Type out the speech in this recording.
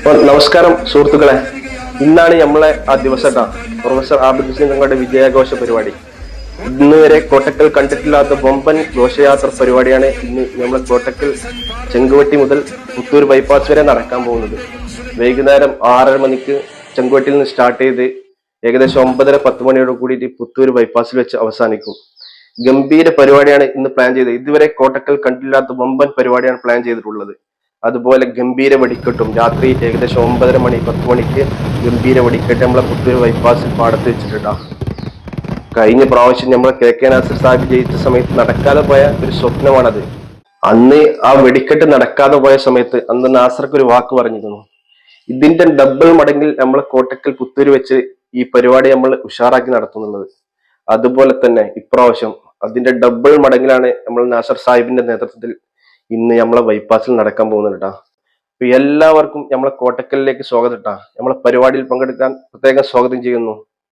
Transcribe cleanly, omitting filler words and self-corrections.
നമസ്കാരം സുഹൃത്തുക്കളെ. ഇന്നാണ് നമ്മളെ ആ ദിവസം പ്രൊഫസർ ആബിദ് ഹുസൈൻ തങ്ങളുടെ വിജയാഘോഷ പരിപാടി. ഇന്ന് വരെ കോട്ടക്കൽ കണ്ടിട്ടില്ലാത്ത ബൊമ്പൻ ഘോഷയാത്ര പരിപാടിയാണ് ഇന്ന് നമ്മളെ കോട്ടക്കൽ ചെങ്കുവട്ടി മുതൽ പുത്തൂർ ബൈപ്പാസ് വരെ നടക്കാൻ പോകുന്നത്. വൈകുന്നേരം 6:30 മണിക്ക് ചെങ്കുവട്ടിയിൽ നിന്ന് സ്റ്റാർട്ട് ചെയ്ത് ഏകദേശം 9:30-10 മണിയോട് കൂടിയിട്ട് പുത്തൂർ ബൈപ്പാസിൽ വെച്ച് അവസാനിക്കും. ഗംഭീര പരിപാടിയാണ് ഇന്ന് പ്ലാൻ ചെയ്തത്. ഇതുവരെ കോട്ടക്കൽ കണ്ടില്ലാത്ത വമ്പൻ പരിപാടിയാണ് പ്ലാൻ ചെയ്തിട്ടുള്ളത്. അതുപോലെ ഗംഭീര വെടിക്കെട്ടും രാത്രി ഏകദേശം 9:30-10 മണിക്ക് ഗംഭീര വെടിക്കെട്ട് നമ്മളെ പുത്തൂർ ബൈപ്പാസിൽ പാടത്ത് വെച്ചിട്ടാ. കഴിഞ്ഞ പ്രാവശ്യം നമ്മളെ KK നാസർ സാഹിബ് ജയിച്ച സമയത്ത് നടക്കാതെ പോയ ഒരു സ്വപ്നമാണത്. അന്ന് ആ വെടിക്കെട്ട് നടക്കാതെ പോയ സമയത്ത് അന്ന് നാസർക്ക് ഒരു വാക്ക് പറഞ്ഞിരുന്നു, ഇതിന്റെ ഡബിൾ മടങ്ങിൽ നമ്മളെ കോട്ടക്കൽ പുത്തൂര് വെച്ച് ഈ പരിപാടി നമ്മൾ ഉഷാറാക്കി നടത്തുന്നുള്ളത്. അതുപോലെ തന്നെ ഇപ്രാവശ്യം അതിന്റെ ഡബിൾ മടങ്ങിലാണ് നമ്മൾ നാസർ സാഹിബിന്റെ നേതൃത്വത്തിൽ ഇന്ന് നമ്മളെ ബൈപ്പാസിൽ നടക്കാൻ പോകുന്നത് കേട്ടാ. അപ്പൊ എല്ലാവർക്കും നമ്മളെ കോട്ടക്കലിലേക്ക് സ്വാഗതം കേട്ടാ. നമ്മളെ പരിപാടിയിൽ പങ്കെടുക്കാൻ പ്രത്യേകം സ്വാഗതം ചെയ്യുന്നു.